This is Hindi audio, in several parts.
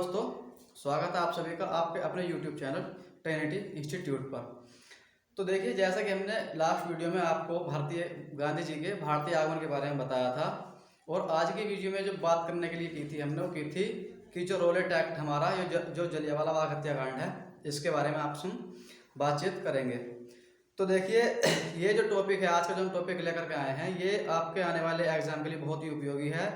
दोस्तों, स्वागत है आप सभी का आपके अपने YouTube चैनल ट्रिनिटी इंस्टीट्यूट पर। तो देखिए, जैसा कि हमने लास्ट वीडियो में आपको गांधी जी के भारतीय आगमन के बारे में बताया था, और आज की वीडियो में जो बात करने के लिए की थी हमने, वो की थी कि जो रोलेट एक्ट हमारा जो जलियांवाला बाग हत्याकांड है, इसके बारे में आपसे हम बातचीत करेंगे। तो देखिए, ये जो टॉपिक है, आज का जो हम टॉपिक लेकर के आए हैं, ये आपके आने वाले एग्जाम के लिए बहुत ही उपयोगी है।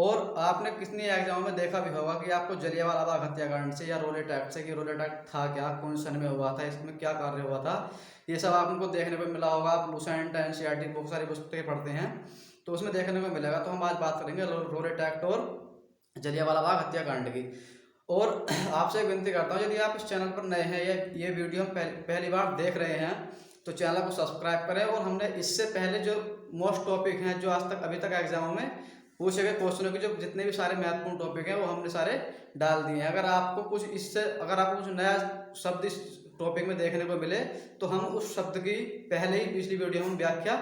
और आपने कितनी एग्जाम में देखा भी होगा कि आपको जलियांवाला बाग हत्याकांड से या रोलेट एक्ट से, कि रोलेट एक्ट था क्या, कौन सन में हुआ था, इसमें क्या कार्य हुआ था, ये सब आपको देखने को मिला होगा। आप लुसेंट एनसीईआरटी बहुत सारी पुस्तकें पढ़ते हैं तो उसमें देखने को मिलेगा। तो हम आज बात करेंगे रोलेट एक्ट और जलियांवाला बाग हत्याकांड की। और आपसे विनती करता हूँ, यदि आप इस चैनल पर नए हैं या ये वीडियो हम पहली बार देख रहे हैं, तो चैनल को सब्सक्राइब करें। और हमने इससे पहले जो मोस्ट टॉपिक हैं, जो आज तक अभी तक एग्जामों में पूछे गए क्वेश्चनों के जो जितने भी सारे महत्वपूर्ण टॉपिक हैं, वो हमने सारे डाल दिए हैं। अगर आपको कुछ नया शब्द इस टॉपिक में देखने को मिले, तो हम उस शब्द की पहले ही पिछली वीडियो में व्याख्या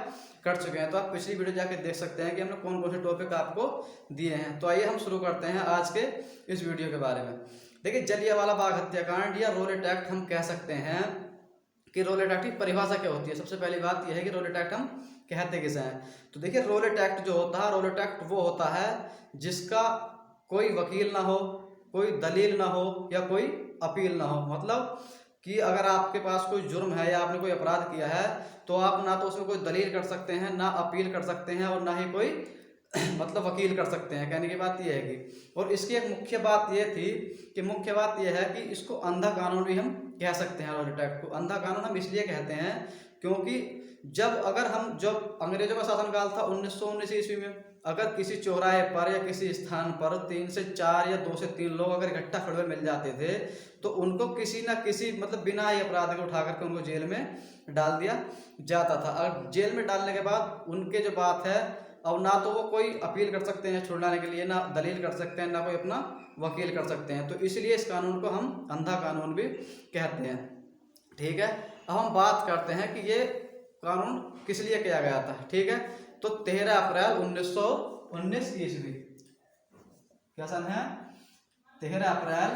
कर चुके हैं। तो आप पिछली वीडियो जाके देख सकते हैं कि हमने कौन कौन से टॉपिक आपको दिए हैं। तो आइए हम शुरू करते हैं आज के इस वीडियो के बारे में। देखिए, जलियांवाला बाग हत्याकांड या रोलेट एक्ट हम कह सकते हैं कि रोलेट एक्ट की परिभाषा क्या होती है। सबसे पहली बात यह है कि रोलेट एक्ट हम कहते किसे हैं। तो देखिए, रोलेट एक्ट जो होता है, रोलेट एक्ट वो होता है जिसका कोई वकील ना हो, कोई दलील ना हो या कोई अपील ना हो। मतलब कि अगर आपके पास कोई जुर्म है या आपने कोई अपराध किया है, तो आप ना तो उसमें कोई दलील कर सकते हैं, ना अपील कर सकते हैं, और ना ही कोई मतलब वकील कर सकते हैं। कहने की बात यह है कि, और इसकी एक मुख्य बात यह थी कि मुख्य बात यह है कि इसको अंधा कानून भी हम कह सकते हैं। रोलेट एक्ट को अंधा कानून हम इसलिए कहते हैं क्योंकि जब अंग्रेजों का शासनकाल था 1919 ईस्वी में, अगर किसी चौराहे पर या किसी स्थान पर 3 से 4 या 2 से 3 लोग अगर इकट्ठा खड़े हुए मिल जाते थे, तो उनको किसी ना किसी मतलब बिना ही अपराध के उठा करके उनको जेल में डाल दिया जाता था। और जेल में डालने के बाद उनके जो बात है, अब ना तो वो कोई अपील कर सकते हैं छुड़ाने के लिए, ना दलील कर सकते हैं, ना कोई अपना वकील कर सकते हैं। तो इसलिए इस कानून को हम अंधा कानून भी कहते हैं। ठीक है, अब हम बात करते हैं कि ये कानून किस लिए किया गया था। ठीक है, तो 13 अप्रैल 1919 ईस्वी, क्या सन है, 13 अप्रैल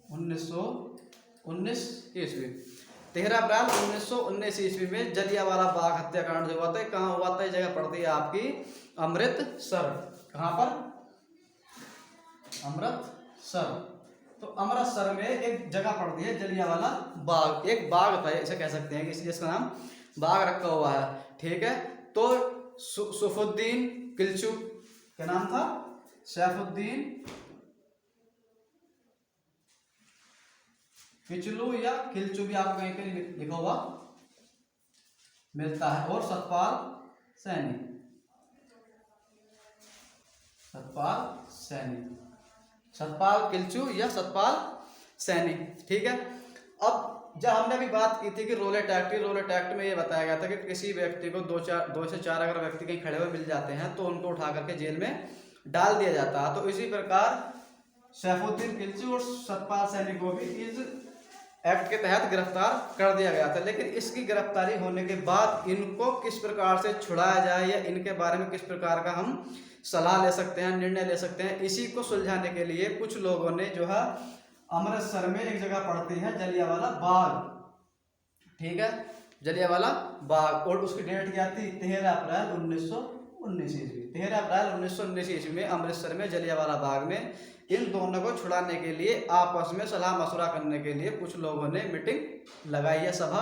1919 ईस्वी, 13 अप्रैल 1919 ईस्वी में जलियांवाला बाग हत्याकांड जो हुआ था, कहाँ हुआ था? ये जगह पड़ती है आपकी अमृतसर। कहाँ पर? अमृतसर। तो अमृतसर में एक जगह पड़ती है जलियांवाला बाग, एक बाग था इसे कह सकते हैं, इसलिए इसका नाम बाग रखा हुआ है। ठीक है, तो सैफुद्दीन किल्चू, क्या नाम था? सैफुद्दीन किचलू या किल्चू भी आपको कहीं पे लिखा हुआ मिलता है, और सतपाल सैनी, सतपाल किल्चू या सतपाल सैनी। ठीक है, अब जब हमने अभी बात की थी कि रोलेट एक्ट में ये बताया गया था कि किसी व्यक्ति को 2 से 4 अगर व्यक्ति कहीं खड़े हुए मिल जाते हैं, तो उनको उठा करके जेल में डाल दिया जाता है। तो इसी प्रकार सैफुद्दीन किल्चू और सतपाल सैनी को भी इस एक्ट के तहत गिरफ्तार कर दिया गया था। लेकिन इसकी गिरफ्तारी होने के बाद इनको किस प्रकार से छुड़ाया जाए, या इनके बारे में किस प्रकार का हम सलाह ले सकते हैं, निर्णय ले सकते हैं, इसी को सुलझाने के लिए कुछ लोगों ने जो है अमृतसर में एक जगह पड़ती है जलियांवाला बाग, ठीक है, जलियांवाला बाग, और उसकी डेट क्या थी? 13 अप्रैल 1919 ईस्वी। 13 अप्रैल 1919 ईस्वी में अमृतसर में जलियांवाला बाग में इन दोनों को छुड़ाने के लिए, आपस में सलाह मशवरा करने के लिए कुछ लोगों ने मीटिंग लगाई या सभा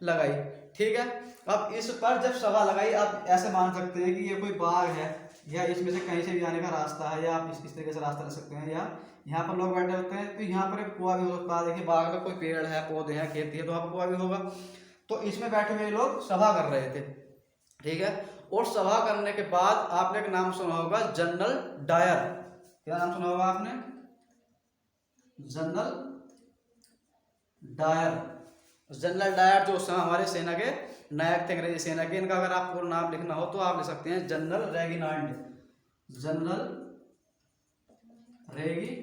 लगाई। ठीक है, अब इस पर जब सभा लगाई, आप ऐसे मान सकते हैं कि ये कोई बाग है, या इसमें से कहीं से भी आने का रास्ता है, या आप इस तरीके से रास्ता ले सकते हैं, या यहाँ पर लोग बैठे होते हैं, तो यहाँ पर एक कुआं भी हो सकता है। देखिए, बाग में कोई पेड़ है, पौधे हैं, खेती है, तो वहाँ पर कुआं भी होगा। तो इसमें बैठे हुए लोग सभा कर रहे थे। ठीक है, और सभा करने के बाद आपने एक नाम सुना होगा, जनरल डायर। क्या नाम सुना होगा आपने? General Dyer. जनरल डायर जो उस समय हमारे सेना के नायक थे, अंग्रेजी सेना के। इनका अगर आपको नाम लिखना हो तो आप लिख सकते हैं General Reginald, General Reginald,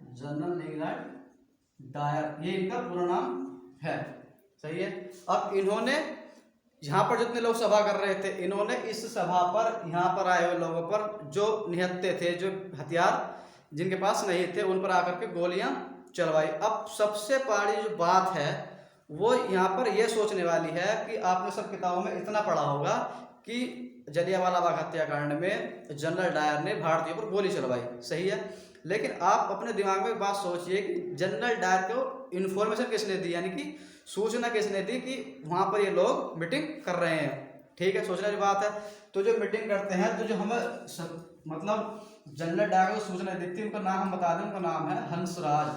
General Reginald Dyer, ये इनका पूरा नाम है। सही है, अब इन्होंने यहाँ पर जितने लोग सभा कर रहे थे, इन्होंने इस सभा पर यहाँ पर आए हुए लोगों पर जो निहत्थे थे, जो हथियार जिनके पास नहीं थे, उन पर आकर के गोलियां चलवाई। अब सबसे बड़ी जो बात है वो यहाँ पर यह सोचने वाली है कि आपने सब किताबों में इतना पढ़ा होगा कि जलियांवाला बाग हत्याकांड में जनरल डायर ने भारतीयों पर गोली चलवाई, सही है। लेकिन आप अपने दिमाग में बात सोचिए कि जनरल डायर को इन्फॉर्मेशन किसने दी, यानी कि सूचना किसने दी कि वहां पर ये लोग मीटिंग कर रहे हैं। ठीक है, सोचने की बात है। तो जो मीटिंग करते हैं, तो जो हमें मतलब जनरल डायर को सूचना दी थी, उनका नाम हम बता दें, उनका नाम है हंसराज।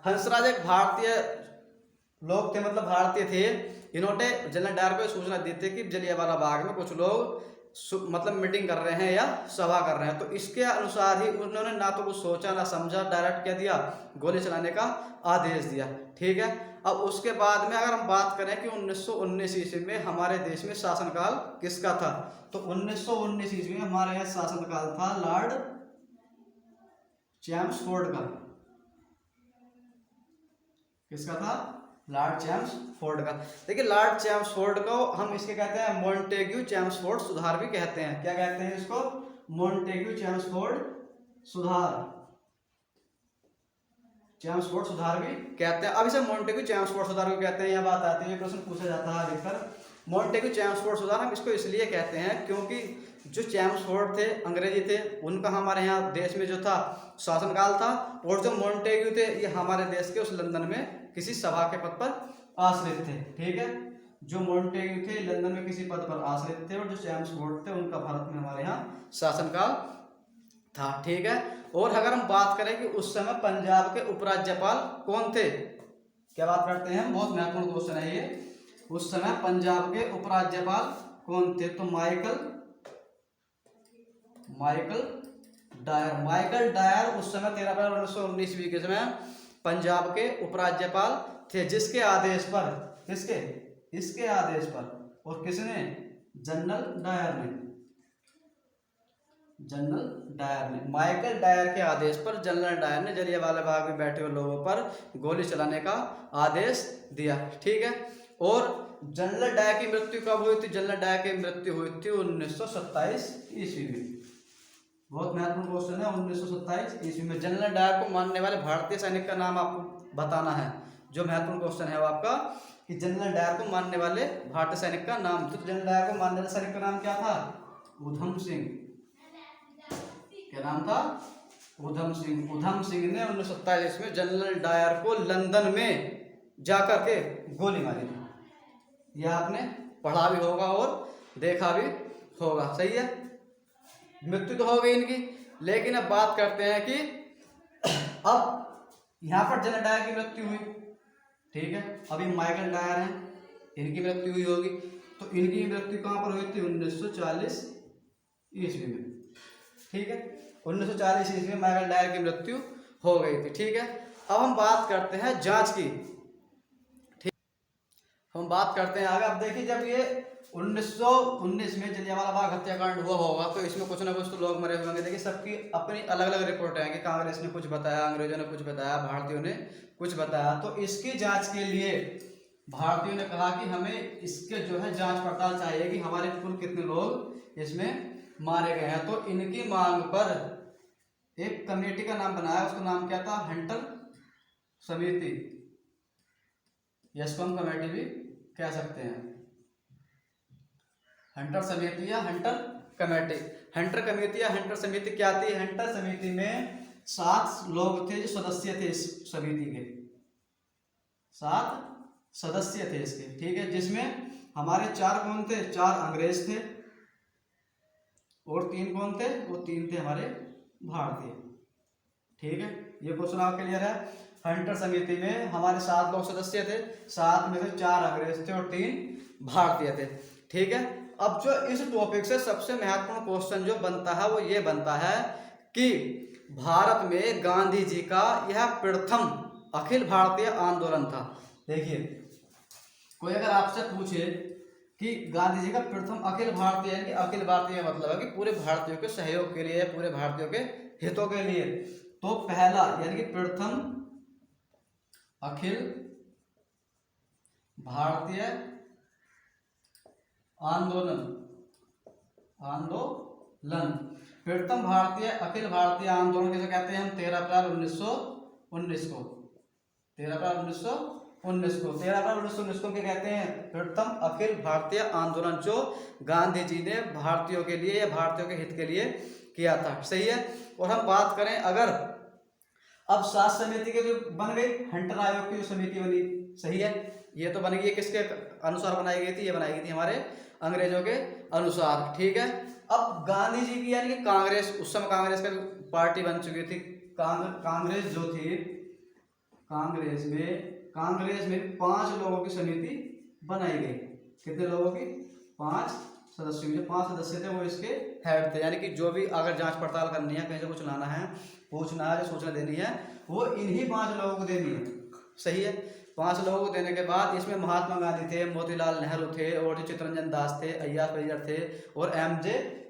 हंसराज एक भारतीय लोग थे, मतलब भारतीय थे। इन्होंने जनरल डायर को सूचना दी थी कि जलियांवाला बाग में कुछ लोग मतलब मीटिंग कर रहे हैं या सभा कर रहे हैं। तो इसके अनुसार ही उन्होंने ना तो कुछ सोचा ना समझा, डायरेक्ट क्या दिया, गोली चलाने का आदेश दिया। ठीक है, अब उसके बाद में अगर हम बात करें कि 1919 ईस्वी में हमारे देश में शासनकाल किसका था, तो 1919 ईस्वी में हमारे यहाँ शासनकाल था लॉर्ड चैम्सफोर्ड का। किसका था? लॉर्ड चैम्सफोर्ड का। देखिए, लॉर्ड चैम्सफोर्ड को हम इसके कहते हैं मॉन्टेग्यू चैम्सफोर्ड सुधार भी कहते हैं। क्या कहते हैं इसको? मॉन्टेग्यू चैम्सफोर्ड सुधार, चैम्सफोर्ड सुधार भी कहते हैं। अब इसे मॉन्टेग्यू चैम्सफोर्ड सुधार को कहते हैं, यह बात आती है, प्रश्न पूछा जाता है अधिकतर। मॉन्टेग्यू चैम्सफोर्ड सुधार हम इसको इसलिए कहते हैं क्योंकि जो चैम्सफोर्ड थे, अंग्रेजी थे, उनका हमारे यहाँ देश में जो था शासनकाल था, और जो मॉन्टेग्यू थे ये हमारे देश के उस लंदन में किसी सभा के पद पर आश्रित थे। ठीक है, जो मॉन्टेग्यू थे लंदन में किसी पद पर आश्रित थे, और जो चैम्सफोर्ड थे उनका भारत में हमारे यहाँ शासनकाल था। ठीक है, और अगर हम बात करें कि उस समय पंजाब के उपराज्यपाल कौन थे, क्या बात करते हैं, बहुत महत्वपूर्ण क्वेश्चन है ये। उस समय पंजाब के उपराज्यपाल कौन थे, तो माइकल डायर उस समय 13 अप्रैल 1919 ईस्वी के समय पंजाब के उपराज्यपाल थे, जिसके आदेश पर, इसके आदेश पर, और किसने? जनरल डायर ने माइकल डायर के आदेश पर जनरल डायर ने जलियांवाला बाग में बैठे हुए लोगों पर गोली चलाने का आदेश दिया। ठीक है, और जनरल डायर की मृत्यु कब हुई थी? जनरल डायर की मृत्यु हुई थी 1927 ईस्वी में। बहुत महत्वपूर्ण क्वेश्चन है, 1927 ईस्वी में। जनरल डायर को मानने वाले भारतीय सैनिक का नाम आपको बताना है। जो महत्वपूर्ण क्वेश्चन है वो आपका, कि जनरल डायर को मानने वाले भारतीय सैनिक का नाम। तो जनरल डायर को मानने वाले सैनिक का नाम क्या था? उधम सिंह। क्या नाम था? उधम सिंह ने 1927 में जनरल डायर को लंदन में जाकर के गोली मारी थी। यह आपने पढ़ा भी होगा और देखा भी होगा, सही है। मृत्यु तो हो गई इनकी, लेकिन अब बात करते हैं कि अब यहाँ पर जनरल डायर की मृत्यु हुई। ठीक है, अभी माइकल डायर हैं, इनकी मृत्यु हुई होगी। तो इनकी मृत्यु कहाँ पर हुई थी? 1940 ईस्वी में। ठीक है, 1940 ईस्वी में माइकल डायर की मृत्यु हो गई थी। ठीक है, अब हम बात करते हैं जांच की। ठीक, हम बात करते हैं आगे। अब देखिए, जब ये 1919 में जलियांवाला बाग हत्याकांड हुआ होगा, तो इसमें कुछ ना कुछ तो लोग मरे हुए होंगे। देखिए, सबकी अपनी अलग अलग रिपोर्ट है कि कांग्रेस ने कुछ बताया, अंग्रेजों ने कुछ बताया, भारतीयों ने कुछ बताया। तो इसकी जांच के लिए भारतीयों ने कहा कि हमें इसके जो है जांच पड़ताल चाहिए कि हमारे कुल कितने लोग इसमें मारे गए हैं। तो इनकी मांग पर एक कमेटी का नाम बनाया, उसका नाम क्या था? हंटर समिति, इसको हम कमेटी भी कह सकते हैं, हंटर समिति या हंटर कमेटी। हंटर कमेटी या हंटर समिति क्या थी? हंटर समिति में 7 लोग थे जो सदस्य थे इस समिति के, 7 सदस्य थे इसके। ठीक है, जिसमें हमारे 4 कौन थे? 4 अंग्रेज थे, और 3 कौन थे? वो 3 थे हमारे भारतीय। ठीक है, ये क्वेश्चन आपके क्लियर है। हंटर समिति में हमारे 7 लोग सदस्य थे, 7 में से 4 अंग्रेज थे और 3 भारतीय थे। ठीक है, अब जो इस टॉपिक से सबसे महत्वपूर्ण क्वेश्चन जो बनता है वो ये बनता है कि भारत में गांधी जी का यह प्रथम अखिल भारतीय आंदोलन था। देखिए, कोई अगर आपसे पूछे कि गांधी जी का प्रथम अखिल भारतीय, यानी अखिल भारतीय मतलब है कि पूरे भारतीयों के सहयोग के लिए, पूरे भारतीयों के हितों के लिए, तो पहला यानी कि प्रथम अखिल भारतीय आंदोलन आंदोलन प्रथम भारतीय अखिल भारतीय आंदोलन किसे कहते हैं हम? 13 अप्रैल 1919 को 13 अप्रैल 1919 को 13 अप्रैल 1919 को क्या कहते हैं? प्रथम अखिल भारतीय आंदोलन, जो गांधी जी ने भारतीयों के लिए या भारतीयों के हित के लिए किया था। सही है। और हम बात करें अगर अब 7 समिति के जो बन गई, हंटर आयोग की जो समिति बनी, सही है, ये तो बन गई, किसके अनुसार बनाई गई थी? ये बनाई गई थी हमारे अंग्रेजों के अनुसार। ठीक है। अब गांधी जी की यानी कि कांग्रेस, उस समय कांग्रेस का पार्टी बन चुकी थी। कांग्रेस जो थी, कांग्रेस में 5 लोगों की समिति बनाई गई। कितने लोगों की? 5 सदस्यों। जो 5 सदस्य थे वो इसके हेड थे, यानी कि जो भी अगर जांच पड़ताल करनी है, कहीं से कुछ लाना है, पूछना है, जो सूचना देनी है, वो इन्हीं 5 लोगों को देनी है। सही है। 5 लोगों को देने के बाद इसमें महात्मा गांधी थे, मोतीलाल नेहरू थे, और जो चित्तरंजन दास थे, अय्याज परिजर थे, और M.J.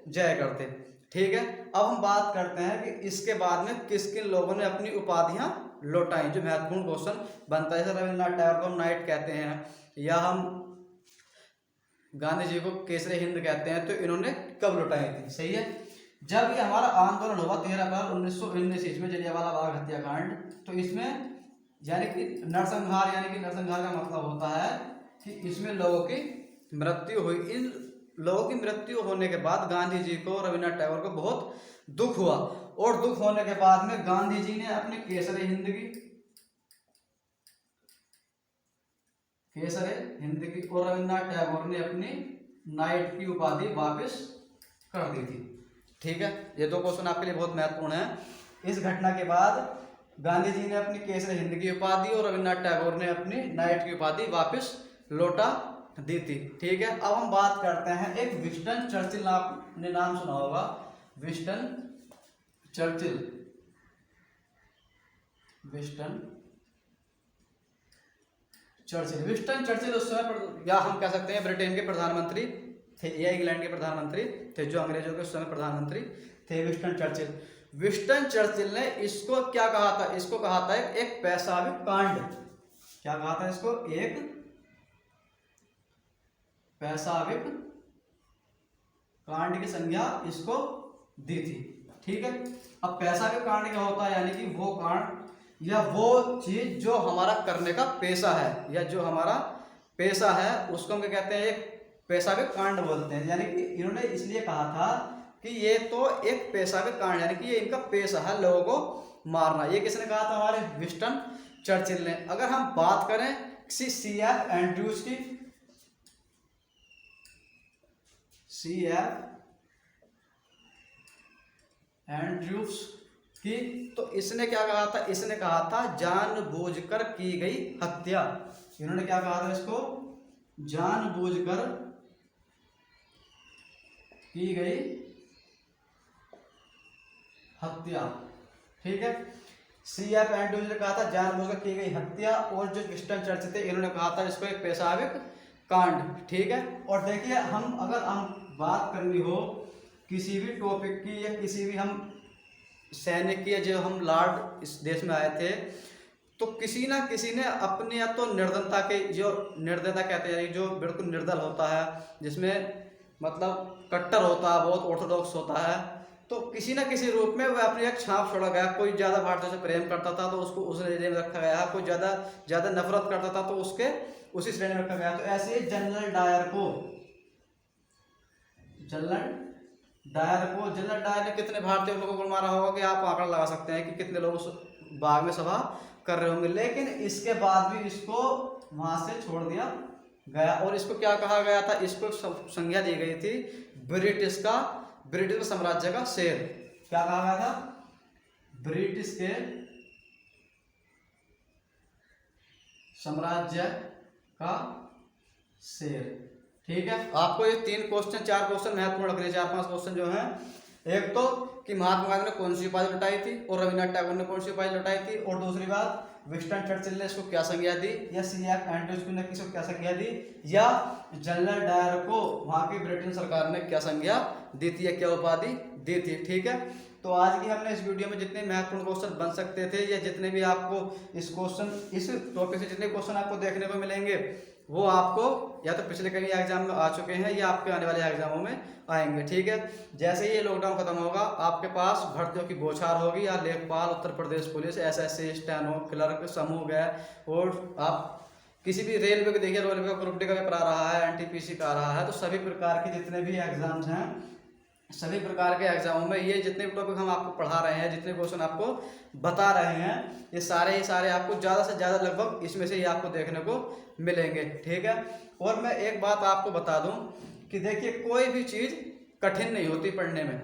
जयकर थे। ठीक है। अब हम बात करते हैं कि इसके बाद में किस किन लोगों ने अपनी उपाधियां लौटाई, जो महत्वपूर्ण क्वेश्चन बनता है। जैसे रविन्द्रनाथ टैगोर को नाइट कहते हैं, या हम गांधी जी को केसरी हिंद कहते हैं, तो इन्होंने कब लौटाई थी? सही है। जब ये हमारा आंदोलन हुआ 13 अप्रैल 1919 ईस्वी में, जलियांवाला बाग हत्याकांड, तो इसमें यानी कि नरसंहार, यानी कि नरसंहार का मतलब होता है कि इसमें लोगों की मृत्यु हुई। इन लोगों की मृत्यु होने के बाद गांधी जी को, रविन्द्रनाथ टैगोर को बहुत दुख हुआ, और दुख होने के बाद में गांधी जी ने अपने केसरी हिंद की और रविन्द्रनाथ टैगोर ने अपनी नाइट की उपाधि वापस कर दी थी। ठीक है। ये 2 क्वेश्चन आपके लिए बहुत महत्वपूर्ण है। इस घटना के बाद गांधी जी ने अपनी केसरी हिंद की उपाधि और रविन्द्रनाथ टैगोर ने अपनी नाइट की उपाधि वापस लौटा दी थी। ठीक है। अब हम बात करते हैं एक विंस्टन चर्चिल, आपने नाम सुना होगा, विंस्टन चर्चिल उस समय, या हम कह सकते हैं ब्रिटेन के प्रधानमंत्री थे या इंग्लैंड के प्रधानमंत्री थे, जो अंग्रेजों के उस समय प्रधानमंत्री थे, विंस्टन चर्चिल ने इसको क्या कहा था? इसको कहा था एक पैशाबिक कांड। क्या कहा था इसको? एक पैशाबिक कांड की संज्ञा इसको दी थी। ठीक है। अब पैशाबिक कांड क्या होता है? यानी कि वो कांड या वो चीज जो हमारा करने का पेशा है, या जो हमारा पेशा है, उसको हम क्या कहते हैं? एक पैशाबिक कांड बोलते हैं। यानी कि इन्होंने इसलिए कहा था कि ये तो एक पैशाबिक कांड, यानी कि ये इनका पेशा है लोगों को मारना। ये किसने कहा था? हमारे विंस्टन चर्चिल ने। अगर हम बात करें C.F. एंड्रूज की, C.F. एंड्रूज की, तो इसने क्या कहा था? इसने कहा था जानबूझकर की गई हत्या। इन्होंने क्या कहा था इसको? जानबूझकर की गई हत्या। ठीक है। C.F. एंड्रूज ने कहा था जानबूझकर की गई हत्या, और जो विंस्टन चर्चिल थे, इन्होंने कहा था इसको एक पैशाबिक कांड। ठीक है। और देखिए, अगर हम बात करनी हो किसी भी टॉपिक की, या किसी भी हम सैनिक की, जो हम लॉर्ड इस देश में आए थे, तो किसी ना किसी ने अपने, या तो निर्धनता के, जो निर्दयता कहते हैं, जो बिल्कुल निर्दल होता है, जिसमें मतलब कट्टर होता है, बहुत ऑर्थोडॉक्स होता है, तो किसी ना किसी रूप में वह अपनी एक छाप छोड़ा गया। कोई ज़्यादा भारतीयों से प्रेम करता था तो उसको उस श्रेणी में रखा गया, कोई ज़्यादा नफरत करता था तो उसके उसी श्रेणी में रखा गया। तो ऐसे ही जनरल डायर ने कितने भारतीय लोगों को मारा होगा कि आप आंकड़ा लगा सकते हैं कि कितने लोग उस बाग में सभा कर रहे होंगे। लेकिन इसके बाद भी इसको वहां से छोड़ दिया गया, और इसको क्या कहा गया था? इसको संज्ञा दी गई थी ब्रिटिश साम्राज्य का शेर। क्या कहा गया था? ब्रिटिश के साम्राज्य का शेर। ठीक है। आपको ये 4 क्वेश्चन महत्वपूर्ण रखने, 4-5 क्वेश्चन जो हैं। एक तो कि महात्मा गांधी ने कौन सी उपाधि लौटाई थी, और रविन्द्रनाथ टैगोर ने कौन सी उपाधि लौटाई थी, और दूसरी बात विंस्टन चर्चिल ने इसको क्या संज्ञा दी, या C.F. एंड्रूज ने इसको क्या संज्ञा दी, या जनरल डायर को वहां की ब्रिटेन सरकार ने क्या संज्ञा दी थी, या क्या उपाधि दी थी। ठीक है। तो आज की हमने इस वीडियो में जितने महत्वपूर्ण क्वेश्चन बन सकते थे, या जितने भी आपको इस टॉपिक से जितने क्वेश्चन आपको देखने को मिलेंगे, वो आपको या तो पिछले कई एग्जाम में आ चुके हैं या आपके आने वाले एग्जामों में आएंगे। ठीक है, जैसे ही ये लॉकडाउन खत्म होगा आपके पास भर्तियों की बौछार होगी, या लेखपाल, Uttar Pradesh police, SSC, steno, clerk, समूह गए, और आप किसी भी रेलवे के देखिए, रेलवे का ग्रुप डी का पेपर आ रहा है, एनटीपीसी का आ रहा है, तो सभी प्रकार के जितने भी एग्जाम्स हैं, सभी प्रकार के एग्जामों में ये जितने टॉपिक हम आपको पढ़ा रहे हैं, जितने क्वेश्चन आपको बता रहे हैं, ये सारे आपको ज़्यादा से ज़्यादा लगभग इसमें से ही आपको देखने को मिलेंगे। ठीक है, और मैं एक बात आपको बता दूं कि देखिए कोई भी चीज़ कठिन नहीं होती पढ़ने में।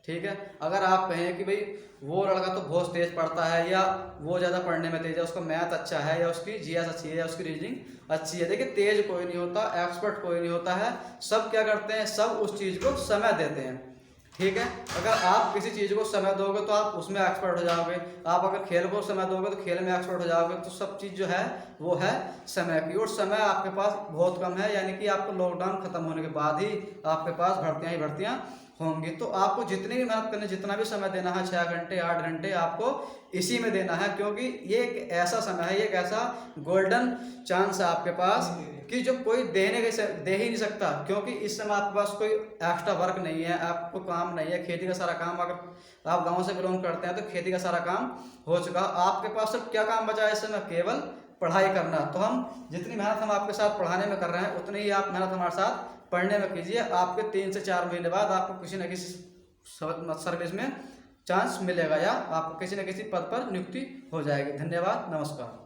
ठीक है, अगर आप कहें कि भाई वो लड़का तो बहुत तेज पढ़ता है, या वो ज़्यादा पढ़ने में तेज है, उसका मैथ अच्छा है, या उसकी जीएस अच्छी है, या उसकी रीजनिंग अच्छी है, देखिए तेज कोई नहीं होता, एक्सपर्ट कोई नहीं होता है। सब क्या करते हैं, सब उस चीज़ को समय देते हैं। ठीक है, अगर आप किसी चीज़ को समय दोगे तो आप उसमें एक्सपर्ट हो जाओगे, आप अगर खेल को समय दोगे तो खेल में एक्सपर्ट हो जाओगे। तो सब चीज़ जो है वो है समय की, और समय आपके पास बहुत कम है, यानी कि आपको लॉकडाउन खत्म होने के बाद ही आपके पास भर्तियाँ ही भर्तियाँ होंगी। तो आपको जितनी भी मेहनत करनी, जितना भी समय देना है, 6 घंटे 8 घंटे आपको इसी में देना है, क्योंकि ये एक ऐसा समय है, ये एक ऐसा गोल्डन चांस है आपके पास कि जो कोई दे ही नहीं सकता। क्योंकि इस समय आपके पास कोई एक्स्ट्रा वर्क नहीं है, आपको काम नहीं है, खेती का सारा काम, अगर आप गांव से बिलोंग करते हैं तो खेती का सारा काम हो चुका, आपके पास सिर्फ क्या काम बचा है इस समय, केवल पढ़ाई करना। तो हम जितनी मेहनत हम आपके साथ पढ़ाने में कर रहे हैं, उतनी ही आप मेहनत हमारे साथ पढ़ने में कीजिए। आपके 3 से 4 महीने बाद आपको किसी न किसी सर्विस में चांस मिलेगा, या आपको किसी न किसी पद पर नियुक्ति हो जाएगी। धन्यवाद, नमस्कार।